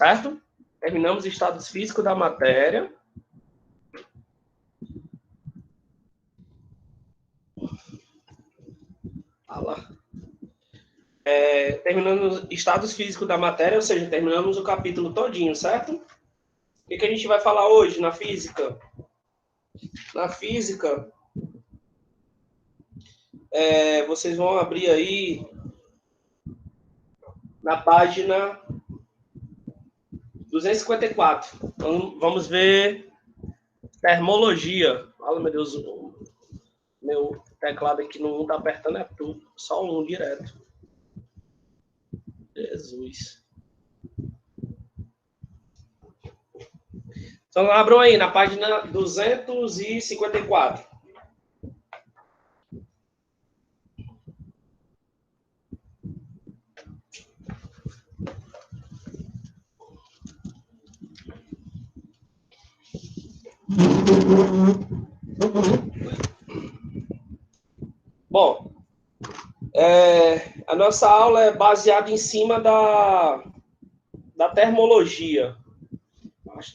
certo? Terminamos estados físicos da matéria. Terminando estados físicos da matéria, ou seja, terminamos o capítulo todinho, certo? O que a gente vai falar hoje na física? Na física, vocês vão abrir aí na página 254. Vamos ver termologia. Fala, meu Deus, meu teclado aqui não está apertando, é tudo, só um direto. Jesus. Então, abram aí na página 254. Bom, a nossa aula é baseada em cima da termologia.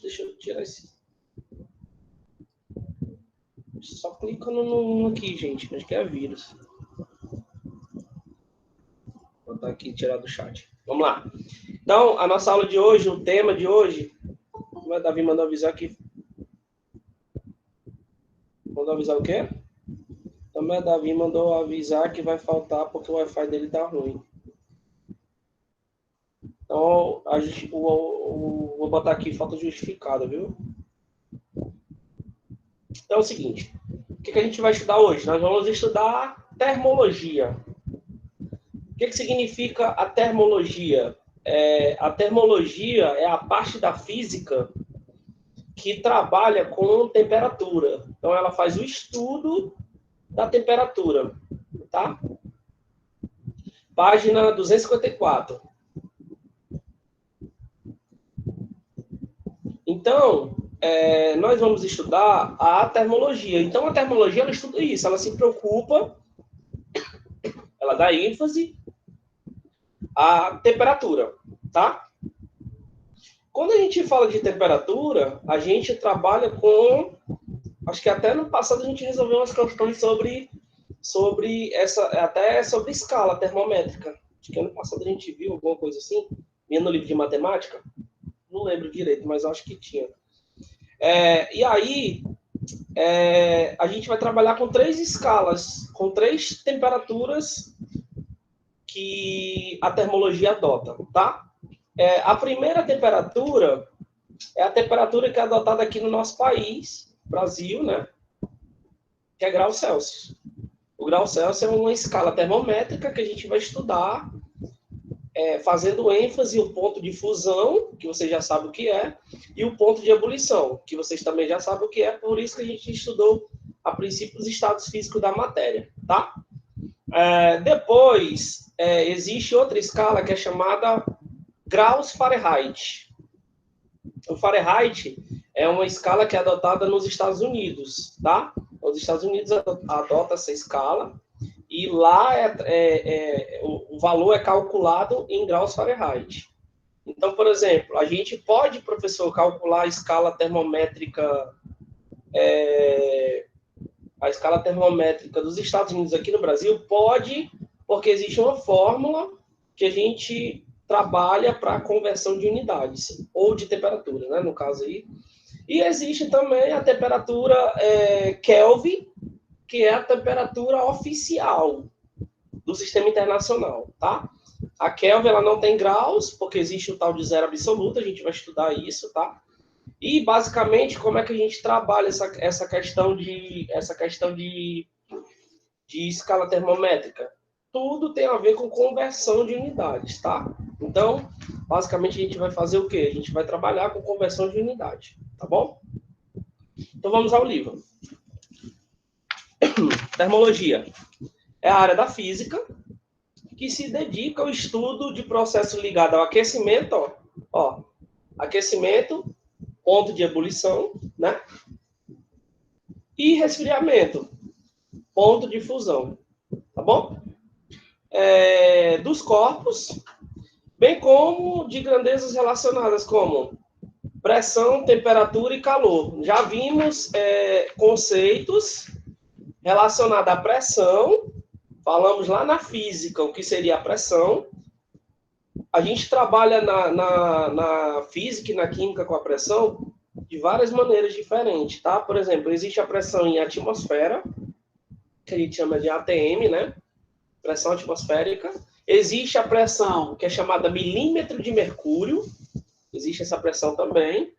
Deixa eu tirar esse. Só clicando no aqui, gente. Acho que é vírus. Vou botar aqui e tirar do chat. Vamos lá. Então, a nossa aula de hoje, o tema de hoje. O Davi mandou avisar aqui. Mandou avisar o quê? Também o Davi mandou avisar que vai faltar porque o Wi-Fi dele tá ruim. Então, vou botar aqui falta justificada, viu? Então é o seguinte. O que a gente vai estudar hoje? Nós vamos estudar termologia. O que significa a termologia? A termologia é a parte da física que trabalha com temperatura. Então, ela faz o estudo da temperatura, tá? Página 254. Então, nós vamos estudar a termologia. Então, a termologia, ela estuda isso. Ela se preocupa, ela dá ênfase à temperatura, tá? Quando a gente fala de temperatura, a gente trabalha com... Acho que até no passado a gente resolveu umas questões sobre escala termométrica. Acho que ano passado a gente viu alguma coisa assim, vinha no livro de matemática. Não lembro direito, mas acho que tinha. E aí, a gente vai trabalhar com 3 escalas, com 3 temperaturas que a termologia adota, tá? A primeira temperatura é a temperatura que é adotada aqui no nosso país, Brasil, né? Que é grau Celsius. O grau Celsius é uma escala termométrica que a gente vai estudar, fazendo ênfase o ponto de fusão, que você já sabe o que é, e o ponto de ebulição, que vocês também já sabem o que é, por isso que a gente estudou a princípio os estados físicos da matéria, tá? Depois, existe outra escala que é chamada graus Fahrenheit. O Fahrenheit é uma escala que é adotada nos Estados Unidos, tá? Os Estados Unidos adotam essa escala e lá o valor é calculado em graus Fahrenheit. Então, por exemplo, a gente pode, professor, calcular a escala termométrica dos Estados Unidos aqui no Brasil? Pode, porque existe uma fórmula que a gente trabalha para conversão de unidades, ou de temperatura, né, no caso aí. E existe também a temperatura Kelvin, que é a temperatura oficial do sistema internacional, tá? A Kelvin, ela não tem graus, porque existe o tal de zero absoluto, a gente vai estudar isso, tá? E, basicamente, como é que a gente trabalha essa questão de escala termométrica? Tudo tem a ver com conversão de unidades, tá? Então, basicamente, a gente vai fazer o quê? A gente vai trabalhar com conversão de unidade, tá bom? Então, vamos ao livro. Termologia é a área da física que se dedica ao estudo de processos ligados ao aquecimento, aquecimento, ponto de ebulição, né? E resfriamento, ponto de fusão, tá bom? Dos corpos bem como de grandezas relacionadas como pressão, temperatura e calor. Já vimos conceitos relacionados à pressão, falamos lá na física o que seria a pressão. A gente trabalha na física e na química com a pressão de várias maneiras diferentes, tá? Por exemplo, existe a pressão em atmosfera, que a gente chama de ATM, né? Pressão atmosférica. Existe a pressão que é chamada milímetro de mercúrio, existe essa pressão também.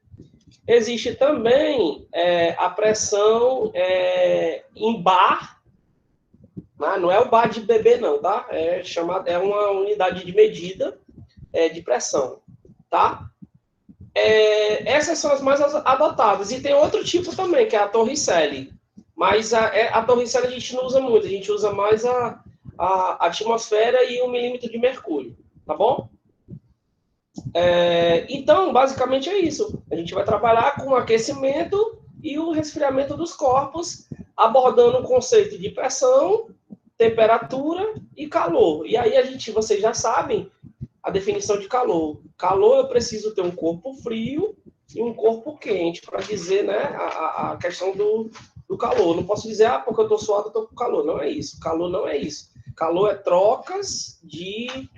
Existe também a pressão em bar, né? Não é o bar de bebê não, tá? É uma unidade de medida de pressão, tá? Essas são as mais adotadas. E tem outro tipo também, que é a Torricelli. Mas a Torricelli a gente não usa muito, a gente usa mais a atmosfera e 1 milímetro de mercúrio, tá bom? Então, basicamente é isso. A gente vai trabalhar com o aquecimento e o resfriamento dos corpos, abordando o conceito de pressão, temperatura e calor. E aí vocês já sabem a definição de calor. Calor, eu preciso ter um corpo frio e um corpo quente, para dizer, né, a questão do calor. Não posso dizer, porque eu estou suado, eu estou com calor. Não é isso. Calor não é isso. Calor é trocas de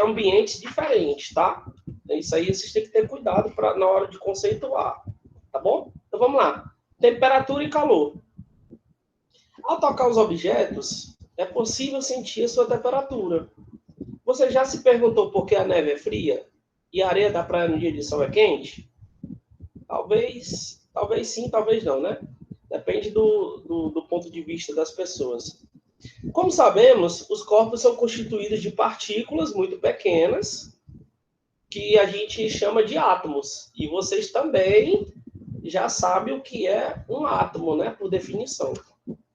ambientes diferentes, tá? Isso aí vocês têm que ter cuidado na hora de conceituar, tá bom? Então vamos lá. Temperatura e calor. Ao tocar os objetos, é possível sentir a sua temperatura. Você já se perguntou por que a neve é fria e a areia da praia no dia de sol é quente? Talvez sim, talvez não, né? Depende do ponto de vista das pessoas. Como sabemos, os corpos são constituídos de partículas muito pequenas, que a gente chama de átomos. E vocês também já sabem o que é um átomo, né? Por definição.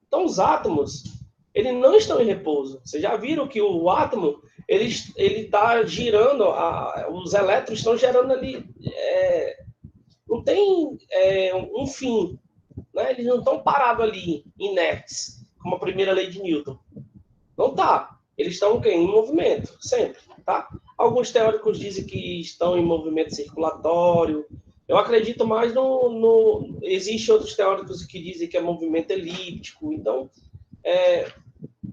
Então, os átomos, eles não estão em repouso. Vocês já viram que o átomo, ele está girando, os elétrons estão gerando ali, não tem um fim, né? Eles não estão parados ali, inertes, como a primeira lei de Newton. Não tá. Eles estão em movimento, sempre, tá? Alguns teóricos dizem que estão em movimento circulatório. Eu acredito mais no... Existem outros teóricos que dizem que é movimento elíptico. Então,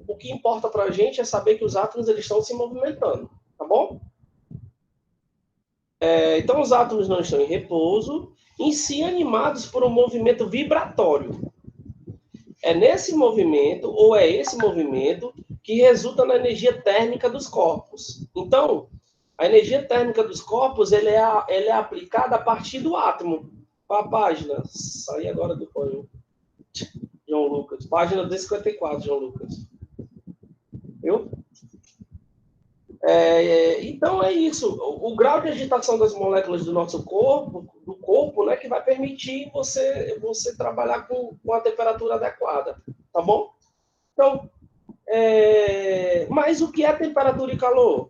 o que importa para a gente é saber que os átomos eles estão se movimentando, tá bom? Então, os átomos não estão em repouso, em si animados por um movimento vibratório. É nesse movimento, ou é esse movimento, que resulta na energia térmica dos corpos. Então, a energia térmica dos corpos ela é aplicada a partir do átomo. Qual a página? Saí agora do banho. João Lucas. Página 254, João Lucas. Viu? Então é isso. O grau de agitação das moléculas do nosso corpo, né, que vai permitir você trabalhar com a temperatura adequada, tá bom? Então, mas o que é temperatura e calor?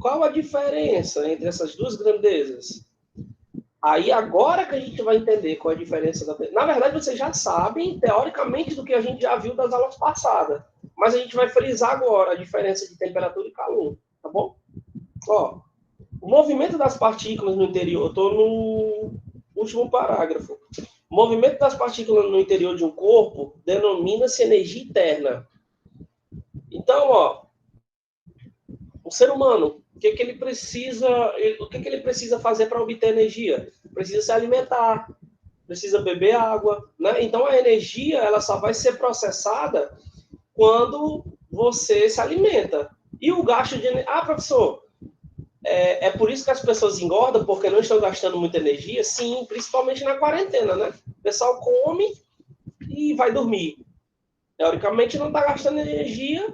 Qual a diferença entre essas duas grandezas? Aí agora que a gente vai entender qual é a diferença Na verdade, vocês já sabem, teoricamente, do que a gente já viu das aulas passadas. Mas a gente vai frisar agora a diferença de temperatura e calor, tá bom? Ó, o movimento das partículas no interior, eu estou no último parágrafo. O movimento das partículas no interior de um corpo denomina-se energia interna. Então, ó, o ser humano, o que ele precisa fazer para obter energia? Precisa se alimentar, precisa beber água, né? Então a energia ela só vai ser processada quando você se alimenta. E o gasto de energia... professor, é por isso que as pessoas engordam, porque não estão gastando muita energia? Sim, principalmente na quarentena, né? O pessoal come e vai dormir. Teoricamente não está gastando energia,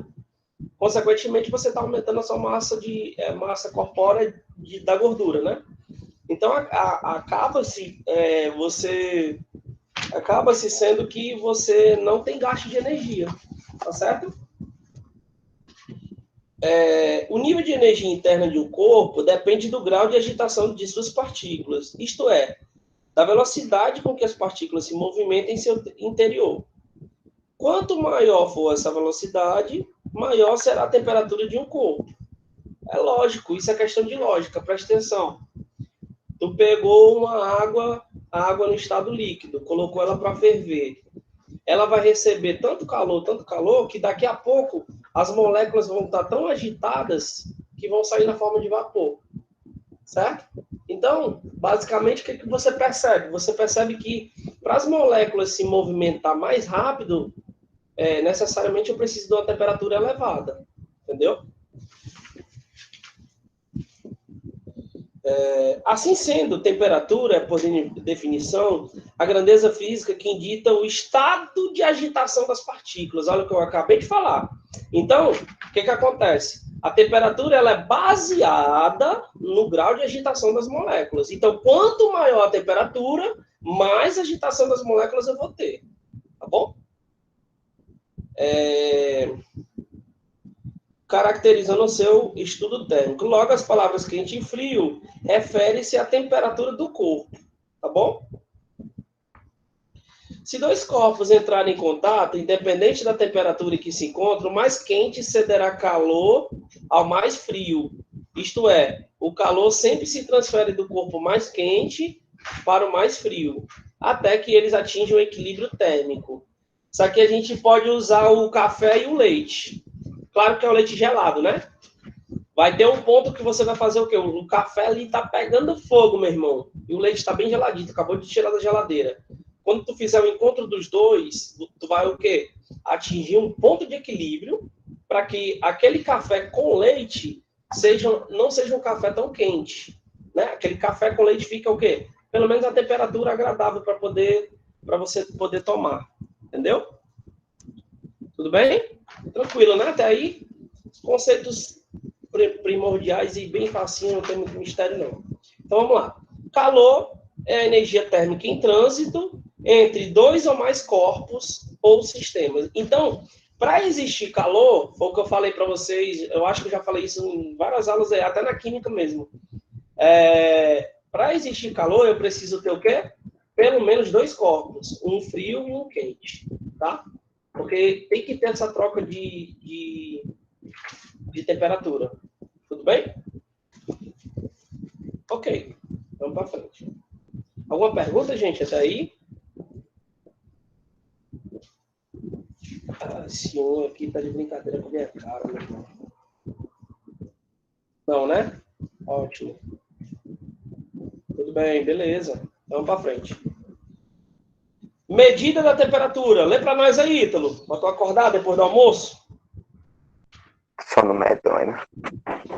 consequentemente você está aumentando a sua massa corpórea da gordura, né? Então acaba-se sendo que você não tem gasto de energia, tá certo? O nível de energia interna de um corpo depende do grau de agitação de suas partículas, isto é, da velocidade com que as partículas se movimentam em seu interior. Quanto maior for essa velocidade, maior será a temperatura de um corpo. É lógico, isso é questão de lógica, presta atenção. Tu pegou a água no estado líquido, colocou ela para ferver. Ela vai receber tanto calor, que daqui a pouco as moléculas vão estar tão agitadas que vão sair na forma de vapor. Certo? Então, basicamente, o que você percebe? Você percebe que para as moléculas se movimentar mais rápido, necessariamente eu preciso de uma temperatura elevada. Entendeu? Assim sendo, temperatura é, por definição, a grandeza física que indica o estado de agitação das partículas. Olha o que eu acabei de falar. Então, o que acontece? A temperatura ela é baseada no grau de agitação das moléculas. Então, quanto maior a temperatura, mais agitação das moléculas eu vou ter. Tá bom? Caracterizando o seu estudo térmico. Logo, as palavras quente e frio referem-se à temperatura do corpo, tá bom? Se dois corpos entrarem em contato, independente da temperatura em que se encontram, o mais quente cederá calor ao mais frio. Isto é, o calor sempre se transfere do corpo mais quente para o mais frio, até que eles atinjam o equilíbrio térmico. Isso aqui a gente pode usar o café e o leite. Claro que é o leite gelado, né? Vai ter um ponto que você vai fazer o quê? O café ali tá pegando fogo, meu irmão. E o leite está bem geladinho, acabou de tirar da geladeira. Quando tu fizer o encontro dos dois, tu vai o quê? Atingir um ponto de equilíbrio para que aquele café com leite não seja um café tão quente. Né? Aquele café com leite fica o quê? Pelo menos a temperatura agradável para você poder tomar. Entendeu? Tudo bem? Tranquilo, né? Até aí, conceitos primordiais e bem facinho, não tem muito mistério, não. Então, vamos lá. Calor é a energia térmica em trânsito entre dois ou mais corpos ou sistemas. Então, para existir calor, foi o que eu falei para vocês, eu acho que eu já falei isso em várias aulas, até na química mesmo. Para existir calor, eu preciso ter o quê? Pelo menos dois corpos, um frio e um quente, tá? Porque tem que ter essa troca de temperatura. Tudo bem? Ok. Vamos para frente. Alguma pergunta, gente, até aí? Esse um aqui tá de brincadeira com a minha cara, meu irmão. Não, né? Ótimo. Tudo bem, beleza. Vamos para frente. Medida da temperatura. Lê para nós aí, Ítalo. Para tu acordar depois do almoço. Só no medonho.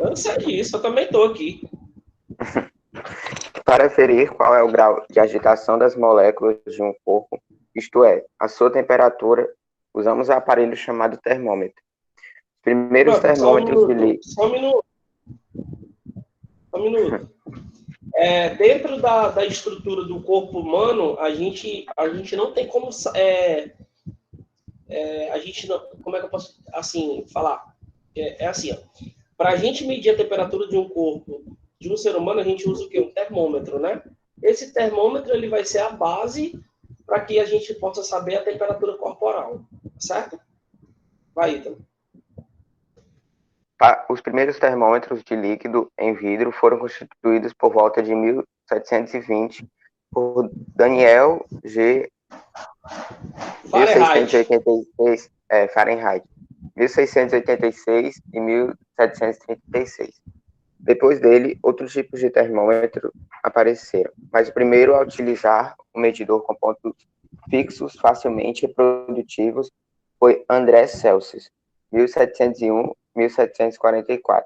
Eu sei disso, eu também tô aqui. Para aferir qual é o grau de agitação das moléculas de um corpo, isto é, a sua temperatura, usamos o aparelho chamado termômetro. Os primeiros termômetros de líquido. Só um minuto. Dentro da estrutura do corpo humano, a gente não tem como... a gente não... Como é que eu posso assim falar? Assim, ó. Para a gente medir a temperatura de um corpo, de um ser humano, a gente usa o quê? Um termômetro, né? Esse termômetro ele vai ser a base para que a gente possa saber a temperatura corporal, certo? Vai, então. Os primeiros termômetros de líquido em vidro foram constituídos por volta de 1720 por Daniel G. Fahrenheit. 1686, Fahrenheit, 1686 e 1736. Depois dele, outros tipos de termômetro apareceram, mas o primeiro a utilizar um medidor com pontos fixos facilmente reprodutíveis foi André Celsius, 1701-1744.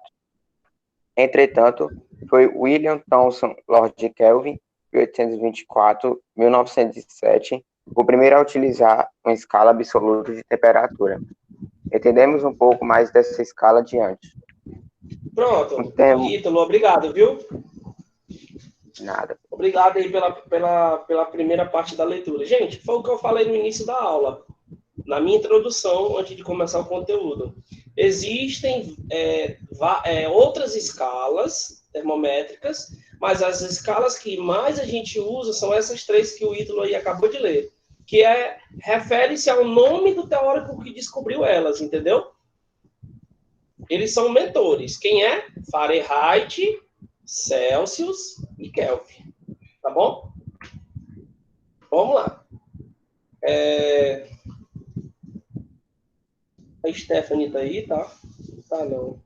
Entretanto, foi William Thomson Lord Kelvin, 1824-1907, o primeiro a utilizar uma escala absoluta de temperatura. Entendemos um pouco mais dessa escala adiante. Pronto. Ítalo, obrigado, viu? Nada. Obrigado aí pela primeira parte da leitura. Gente, foi o que eu falei no início da aula, na minha introdução, antes de começar o conteúdo. Existem outras escalas termométricas, mas as escalas que mais a gente usa são essas três que o Ítalo aí acabou de ler, que refere-se ao nome do teórico que descobriu elas, entendeu? Eles são mentores. Quem é? Fahrenheit, Celsius e Kelvin. Tá bom? Vamos lá. A Stephanie tá aí, tá? Tá, não.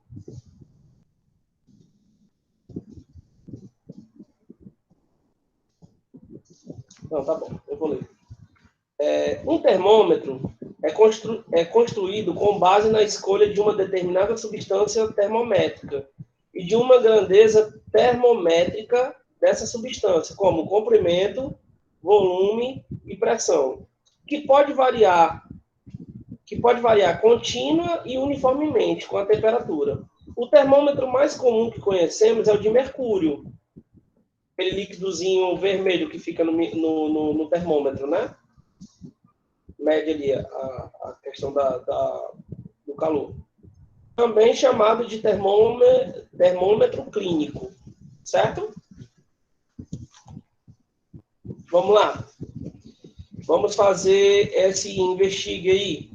Não, tá bom. Eu vou ler. Um termômetro é construído com base na escolha de uma determinada substância termométrica e de uma grandeza termométrica dessa substância, como comprimento, volume e pressão, que pode variar contínua e uniformemente com a temperatura. O termômetro mais comum que conhecemos é o de mercúrio, aquele líquidozinho vermelho que fica no termômetro, né? Mede ali a questão do calor. Também chamado de termômetro clínico, certo? Vamos lá. Vamos fazer esse investigue aí.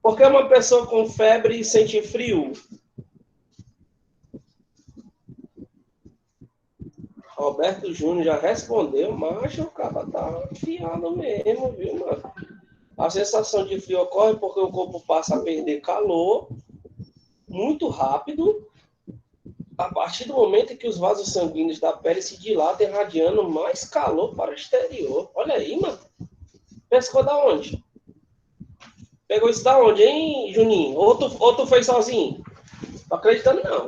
Por que uma pessoa com febre sente frio? Roberto Júnior já respondeu, mas o cara tá afiado mesmo, viu, mano? A sensação de frio ocorre porque o corpo passa a perder calor muito rápido a partir do momento em que os vasos sanguíneos da pele se dilatam, irradiando mais calor para o exterior. Olha aí, mano. Pescou da onde? Pegou isso da onde, hein, Juninho? Ou tu fez sozinho? Tô acreditando, não.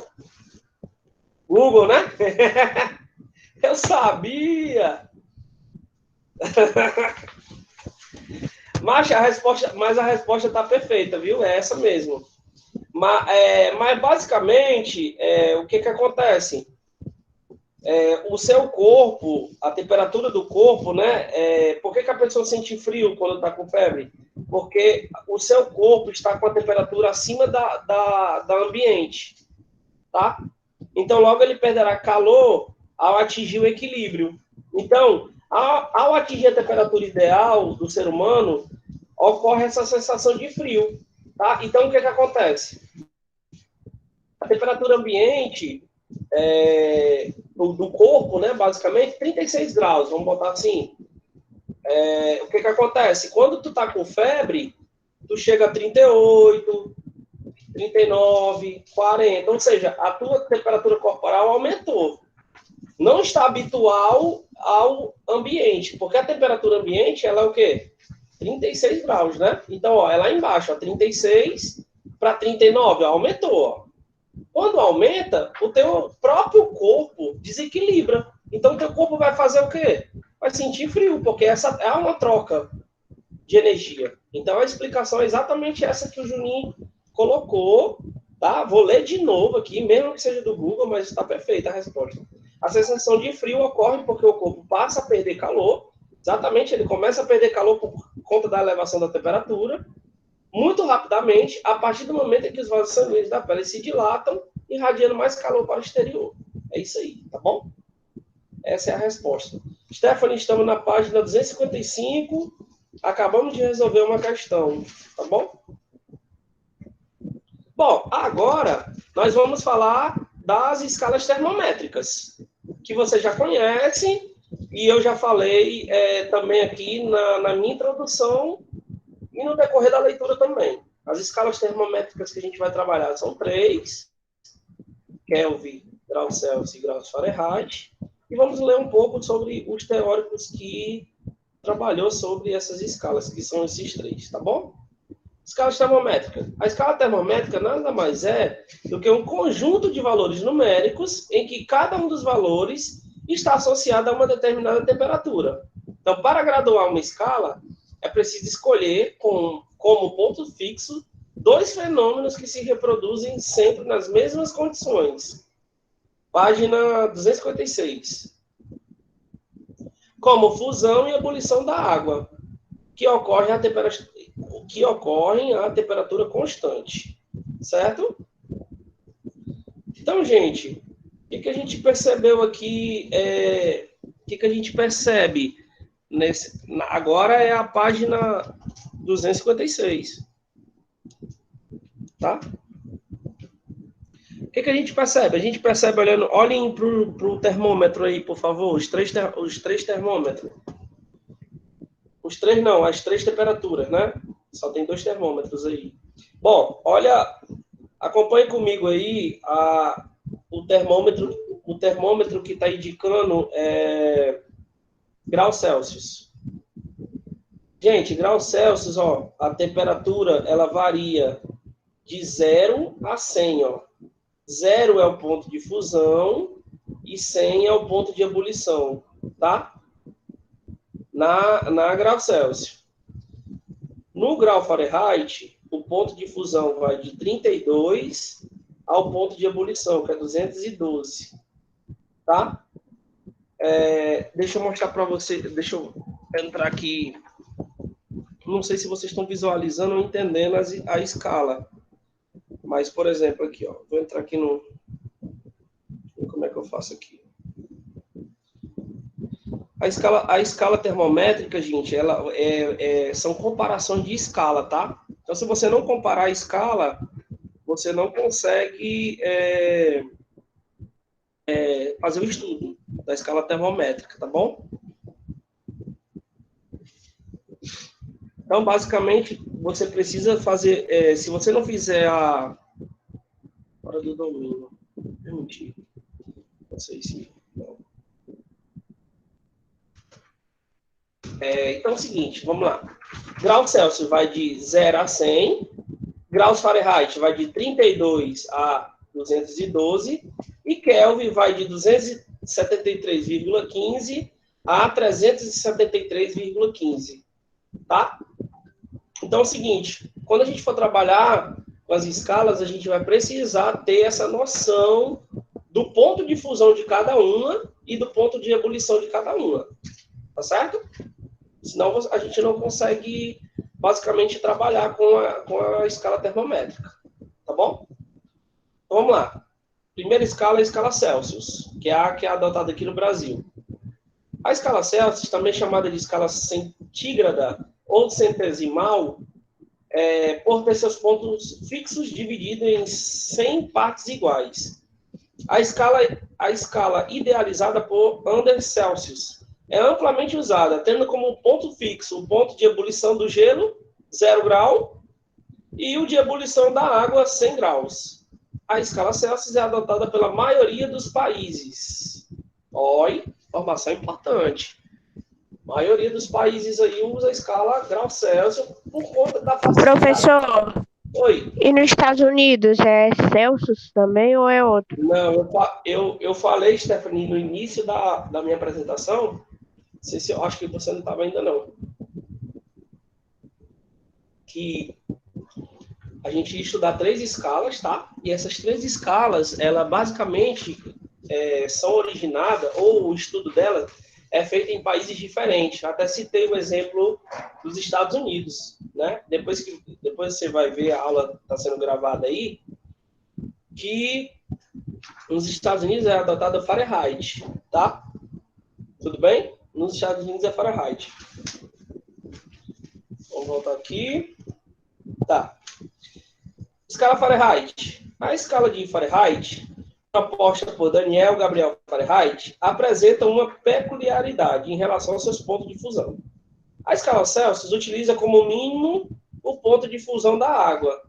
Google, né? Eu sabia! Mas a resposta tá perfeita, viu? É essa mesmo. Mas basicamente, o que acontece? O seu corpo, a temperatura do corpo, né? Por que a pessoa sente frio quando está com febre? Porque o seu corpo está com a temperatura acima da ambiente, tá? Então, logo ele perderá calor ao atingir o equilíbrio. Então, ao atingir a temperatura ideal do ser humano, ocorre essa sensação de frio, tá? Então, o que acontece? A temperatura ambiente do corpo, né, basicamente, 36 graus, vamos botar assim. O que acontece? Quando tu tá com febre, tu chega a 38, 39, 40, ou seja, a tua temperatura corporal aumentou. Não está habitual ao ambiente, porque a temperatura ambiente, ela é o quê? 36 graus, né? Então, ó, é lá embaixo, ó, 36 para 39, ó, aumentou, ó. Quando aumenta, o teu próprio corpo desequilibra. Então, o teu corpo vai fazer o quê? Vai sentir frio, porque essa é uma troca de energia. Então, a explicação é exatamente essa que o Juninho colocou, tá? Vou ler de novo aqui, mesmo que seja do Google, mas está perfeita a resposta. A sensação de frio ocorre porque o corpo passa a perder calor, exatamente, ele começa a perder calor por conta da elevação da temperatura, muito rapidamente, a partir do momento em que os vasos sanguíneos da pele se dilatam, irradiando mais calor para o exterior. É isso aí, tá bom? Essa é a resposta. Stephanie, estamos na página 255, acabamos de resolver uma questão, tá bom? Bom, agora nós vamos falar das escalas termométricas, que você já conhece, e eu já falei também aqui na minha introdução, e no decorrer da leitura também. As escalas termométricas que a gente vai trabalhar são 3, Kelvin, graus Celsius e graus Fahrenheit. E vamos ler um pouco sobre os teóricos que trabalhou sobre essas escalas, que são esses 3, tá bom? Escala termométrica. A escala termométrica nada mais é do que um conjunto de valores numéricos em que cada um dos valores está associado a uma determinada temperatura. Então, para graduar uma escala, é preciso escolher como ponto fixo 2 fenômenos que se reproduzem sempre nas mesmas condições. Página 256. Como fusão e ebulição da água, que ocorrem a temperatura constante. Certo? Então, gente, o que a gente percebeu aqui? O que a gente percebe? Agora é a página 256. Tá? que a gente percebe? A gente percebe olhando, olhem para o termômetro aí, por favor, os três termômetros. Os três não, as três temperaturas, né? Só tem 2 termômetros aí. Bom, olha, acompanhe comigo aí o termômetro que está indicando graus Celsius. Gente, graus Celsius, ó, a temperatura, ela varia de 0 a 100, ó. 0 é o ponto de fusão e 100 é o ponto de ebulição, tá? Na grau Celsius. No grau Fahrenheit, o ponto de fusão vai de 32 ao ponto de ebulição, que é 212, tá? Deixa eu mostrar para você, deixa eu entrar aqui. Não sei se vocês estão visualizando ou entendendo a escala. Mas, por exemplo, aqui, ó, vou entrar aqui no... Como é que eu faço aqui? A escala termométrica, gente, ela são comparações de escala, tá? Então, se você não comparar a escala, você não consegue fazer o estudo da escala termométrica, tá bom? Então, basicamente, você precisa fazer... se você não fizer a... Hora do domínio. Permitir. Não sei se... Não. Então é o seguinte, vamos lá. Grau Celsius vai de 0 a 100. Graus Fahrenheit vai de 32 a 212. E Kelvin vai de 273,15 a 373,15. Tá? Então é o seguinte, quando a gente for trabalhar com as escalas, a gente vai precisar ter essa noção do ponto de fusão de cada uma e do ponto de ebulição de cada uma. Tá certo? Senão a gente não consegue, basicamente, trabalhar com a escala termométrica. Tá bom? Então, vamos lá. Primeira escala é a escala Celsius, que é a adotada aqui no Brasil. A escala Celsius, também chamada de escala centígrada ou centesimal, por ter seus pontos fixos divididos em 100 partes iguais. A escala idealizada por Anders Celsius é amplamente usada, tendo como ponto fixo o ponto de ebulição do gelo, 0 grau, e o de ebulição da água, 100 graus. A escala Celsius é adotada pela maioria dos países. Olha, informação importante. A maioria dos países aí usa a escala grau Celsius por conta da facilidade. Professor, Oi. e nos Estados Unidos é Celsius também ou é outro? Não, eu falei, Stephanie, no início da minha apresentação, não sei se eu acho que você não estava ainda não, que a gente ia estudar 3 escalas, tá? E essas 3 escalas, ela basicamente são originadas, ou o estudo dela é feito em países diferentes. Até citei o exemplo dos Estados Unidos, né? Depois você vai ver, a aula está sendo gravada aí, que nos Estados Unidos é adotada Fahrenheit, tá? Tudo bem? Nos Estados Unidos é Fahrenheit. Vamos voltar aqui. Tá. Escala Fahrenheit. A escala de Fahrenheit, proposta por Daniel Gabriel Fahrenheit, apresenta uma peculiaridade em relação aos seus pontos de fusão. A escala Celsius utiliza como mínimo o ponto de fusão da água.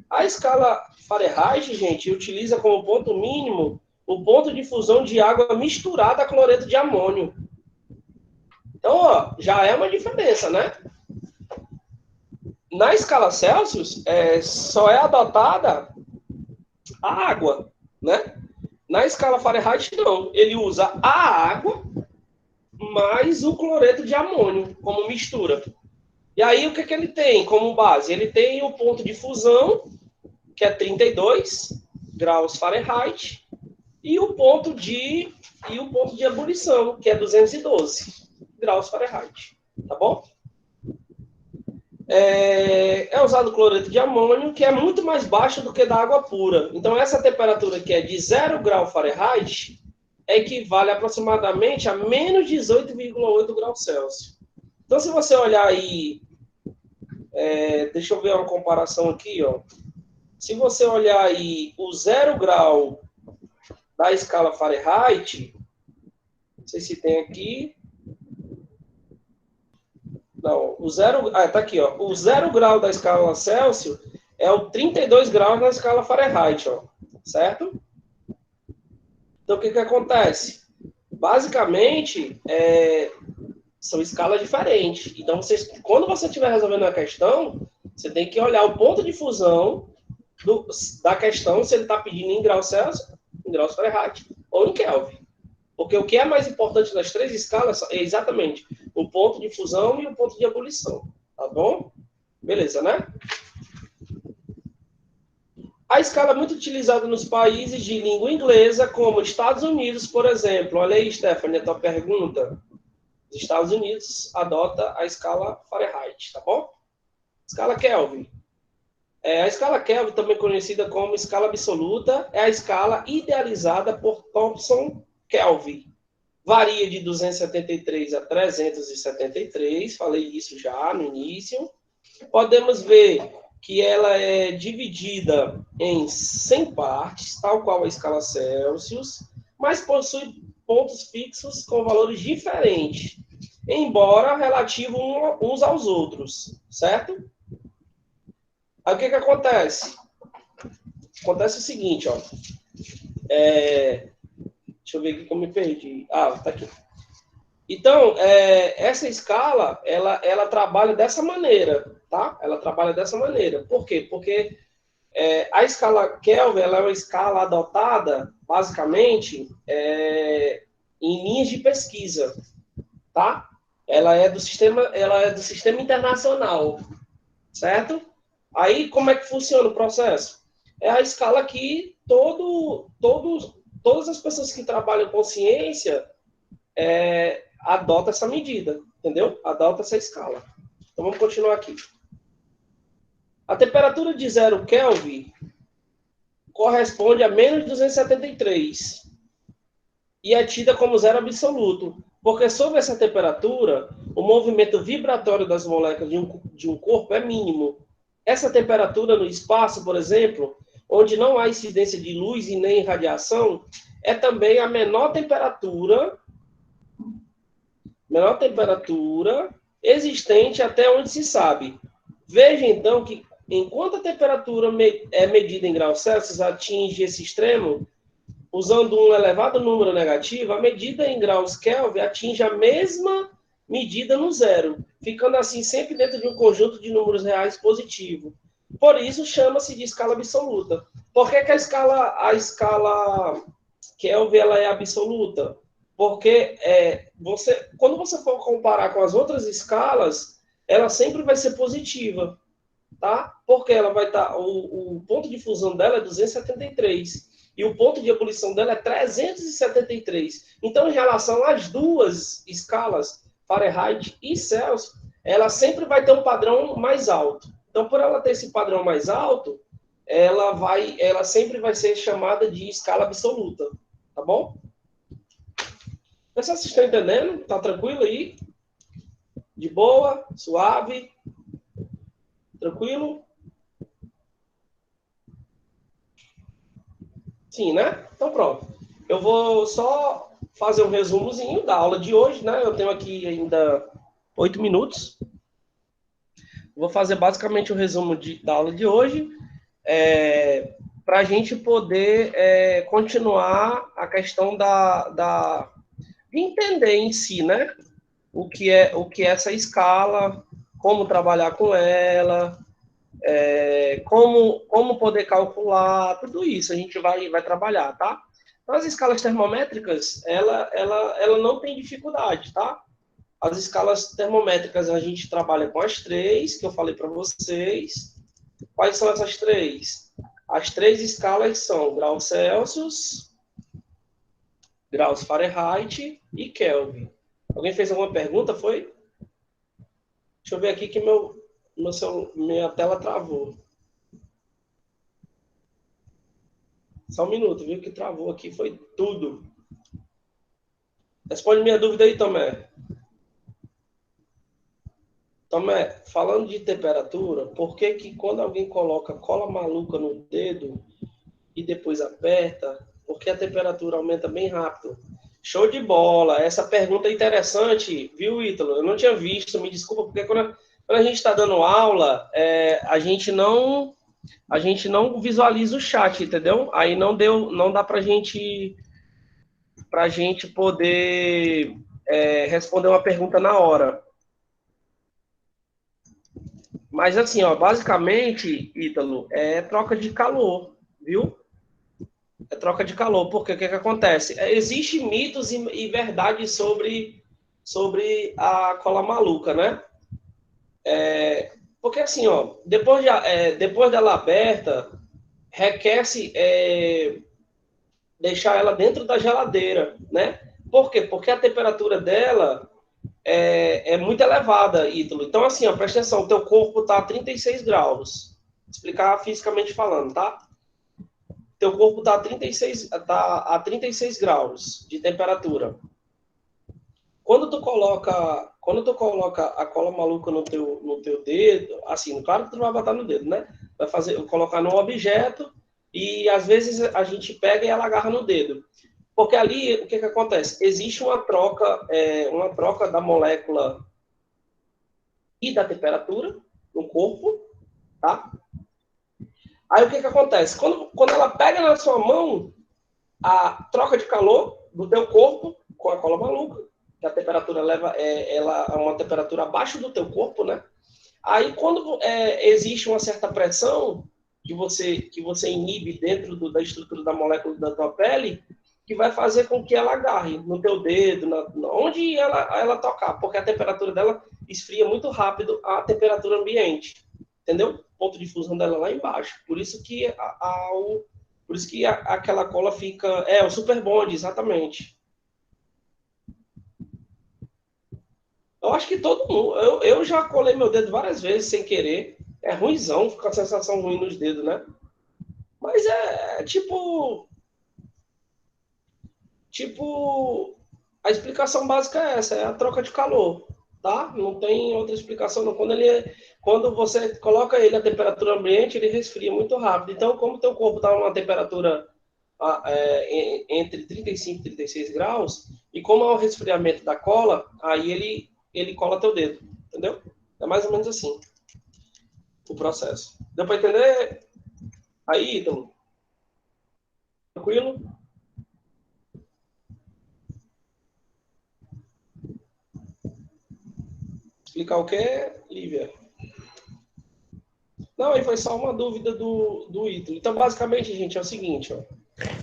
A escala Fahrenheit, gente, utiliza como ponto mínimo o ponto de fusão de água misturada a cloreto de amônio. Então, ó, já é uma diferença, né? Na escala Celsius, só é adotada a água, né? Na escala Fahrenheit, não. Ele usa a água mais o cloreto de amônio como mistura. E aí, o que ele tem como base? Ele tem o ponto de fusão, que é 32 graus Fahrenheit, e o ponto de ebulição, que é 212 graus Fahrenheit. Tá bom? É usado cloreto de amônio, que é muito mais baixo do que da água pura. Então, essa temperatura que é de 0 grau Fahrenheit equivale aproximadamente a menos 18,8 graus Celsius. Então, se você olhar aí, deixa eu ver uma comparação aqui, ó. Se você olhar aí o 0 grau da escala Fahrenheit, não sei se tem aqui. Não, o 0... Ah, tá aqui, ó. O 0 grau da escala Celsius é o 32 graus na escala Fahrenheit, ó. Certo? Então, o que acontece? Basicamente, são escalas diferentes. Então, quando você estiver resolvendo a questão, você tem que olhar o ponto de fusão da questão, se ele está pedindo em graus Celsius, em graus Fahrenheit ou em Kelvin. Porque o que é mais importante das três escalas é exatamente o ponto de fusão e o ponto de ebulição. Tá bom? Beleza, né? A escala é muito utilizada nos países de língua inglesa, como Estados Unidos, por exemplo. Olha aí, Stephanie, a tua pergunta. Os Estados Unidos adota a escala Fahrenheit, tá bom? Escala Kelvin. A escala Kelvin, também conhecida como escala absoluta, é a escala idealizada por Thomson Kelvin. Varia de 273 a 373, falei isso já no início. Podemos ver que ela é dividida em 100 partes, tal qual a escala Celsius, mas possui pontos fixos com valores diferentes, embora relativos uns aos outros, certo? Aí o que acontece? Acontece o seguinte, ó. Deixa eu ver aqui que eu me perdi. Ah, tá aqui. Então, essa escala, ela trabalha dessa maneira, tá? Ela trabalha dessa maneira. Por quê? Porque a escala Kelvin, ela é uma escala adotada, basicamente, em linhas de pesquisa, tá? Ela é do sistema internacional, certo? Aí, como é que funciona o processo? É a escala que todas as pessoas que trabalham com ciência adotam essa medida, entendeu? Adota essa escala. Então, vamos continuar aqui. A temperatura de 0 Kelvin corresponde a menos 273 e é tida como zero absoluto, porque sob essa temperatura, o movimento vibratório das moléculas de um corpo é mínimo. Essa temperatura no espaço, por exemplo, onde não há incidência de luz e nem radiação, é também a menor temperatura existente até onde se sabe. Veja, então, que enquanto a temperatura é medida em graus Celsius atinge esse extremo, usando um elevado número negativo, a medida em graus Kelvin atinge a mesma medida no zero, ficando assim sempre dentro de um conjunto de números reais positivo. Por isso chama-se de escala absoluta. Por que a escala Kelvin ela é absoluta? Porque quando você for comparar com as outras escalas, ela sempre vai ser positiva, tá? Porque ela vai estar, o ponto de fusão dela é 273 e o ponto de ebulição dela é 373. Então, em relação às duas escalas, Fahrenheit e Celsius, ela sempre vai ter um padrão mais alto. Então, por ela ter esse padrão mais alto, ela sempre vai ser chamada de escala absoluta, tá bom? Pessoal, vocês estão entendendo? Tá tranquilo aí? De boa? Suave? Tranquilo? Sim, né? Então pronto. Eu vou só fazer um resumozinho da aula de hoje, né? Eu tenho aqui ainda 8 minutos. Vou fazer basicamente o resumo da aula de hoje, para a gente poder continuar a questão de entender em si, né? O que é essa escala, como trabalhar com ela, como poder calcular, tudo isso a gente vai trabalhar, tá? Então, as escalas termométricas, ela não tem dificuldade, tá? As escalas termométricas, a gente trabalha com as três, que eu falei para vocês. Quais são essas três? As três escalas são graus Celsius, graus Fahrenheit e Kelvin. Alguém fez alguma pergunta, foi? Deixa eu ver aqui que minha tela travou. Só um minuto, viu? Que travou aqui, foi tudo. Responde minha dúvida aí, Tomé. Tomé, falando de temperatura, por que que quando alguém coloca cola maluca no dedo e depois aperta, porque a temperatura aumenta bem rápido? Show de bola! Essa pergunta é interessante, viu, Ítalo? Eu não tinha visto, me desculpa, porque quando a gente está dando aula, a gente não visualiza o chat, entendeu? Aí não dá pra gente poder responder uma pergunta na hora. Mas assim, ó, basicamente, Ítalo, é troca de calor, viu? É troca de calor, porque o que acontece? Existem mitos e verdades sobre a cola maluca, né? Porque assim, ó, depois dela aberta, requer-se deixar ela dentro da geladeira, né? Por quê? Porque a temperatura dela é muito elevada, Ítalo. Então, assim, ó, presta atenção, o teu corpo está a 36 graus. Vou explicar fisicamente falando, tá? Teu corpo está a 36 graus de temperatura. Quando tu coloca a cola maluca no teu dedo, assim, claro que tu não vai botar no dedo, né? Colocar num objeto e às vezes a gente pega e ela agarra no dedo. Porque ali, o que acontece? Existe uma troca da molécula e da temperatura no corpo, tá? Aí o que acontece? Quando ela pega na sua mão, a troca de calor do teu corpo com a cola maluca, que a temperatura ela é uma temperatura abaixo do teu corpo, né? Aí quando existe uma certa pressão que você inibe dentro da estrutura da molécula da tua pele, que vai fazer com que ela agarre no teu dedo, onde ela tocar, porque a temperatura dela esfria muito rápido a temperatura ambiente, entendeu? O ponto de fusão dela lá embaixo. Por isso que aquela cola fica... o super bond, exatamente. Eu acho que todo mundo... Eu já colei meu dedo várias vezes sem querer. É ruimzão, fica com a sensação ruim nos dedos, né? Mas tipo... A explicação básica é essa, é a troca de calor, tá? Não tem outra explicação não. Quando você coloca ele a temperatura ambiente, ele resfria muito rápido. Então, como o teu corpo está numa temperatura entre 35 e 36 graus, e como é o resfriamento da cola, aí ele cola teu dedo, entendeu? É mais ou menos assim o processo. Deu para entender? Aí, então, tranquilo? Explicar o que, Lívia? Não, aí foi só uma dúvida do Ítalo. Então, basicamente, gente, é o seguinte, ó.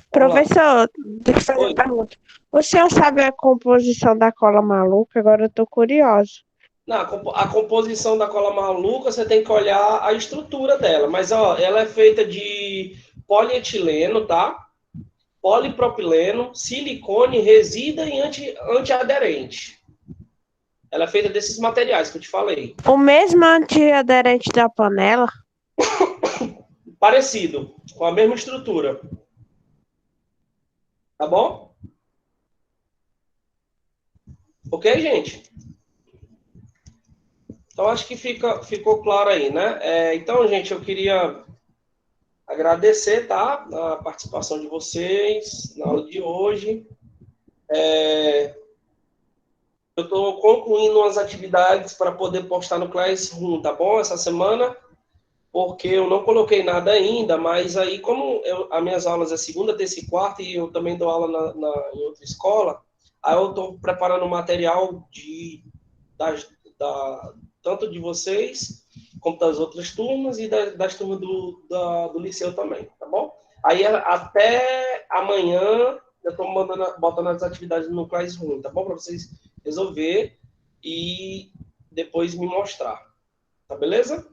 Professor, deixa eu fazer Oi. uma pergunta. O senhor sabe a composição da cola maluca? Agora eu tô curiosa. Não, a composição da cola maluca, você tem que olhar a estrutura dela. Mas, ó, ela é feita de polietileno, tá? Polipropileno, silicone, resina e antiaderente. Ela é feita desses materiais que eu te falei. O mesmo antiaderente da panela? Parecido, com a mesma estrutura. Tá bom? Ok, gente? Então, acho que ficou claro aí, né? Então, gente, eu queria agradecer, tá? A participação de vocês na aula de hoje. Eu estou concluindo umas atividades para poder postar no Classroom, tá bom? Essa semana, porque eu não coloquei nada ainda, mas aí, como as minhas aulas é segunda, terça e quarta, e eu também dou aula em outra escola, aí eu estou preparando material tanto de vocês, como das outras turmas, e das turmas do liceu também, tá bom? Aí, até amanhã, eu estou botando as atividades no Classroom, tá bom? Para vocês resolver e depois me mostrar, tá beleza?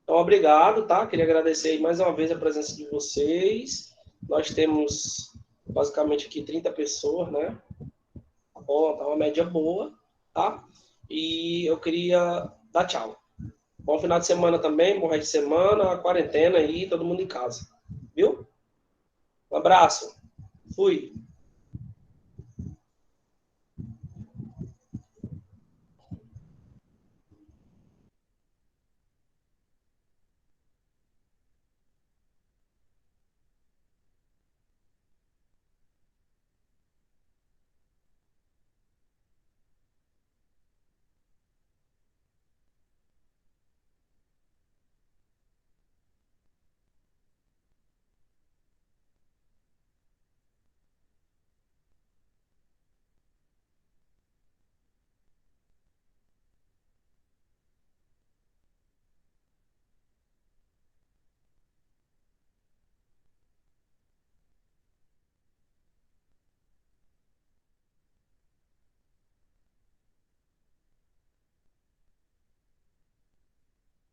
Então, obrigado, tá? Queria agradecer mais uma vez a presença de vocês. Nós temos basicamente aqui 30 pessoas, né? Tá bom, tá uma média boa, tá? E eu queria dar tchau. Bom final de semana também, bom resto de semana, quarentena aí, todo mundo em casa. Viu? Um abraço. Fui.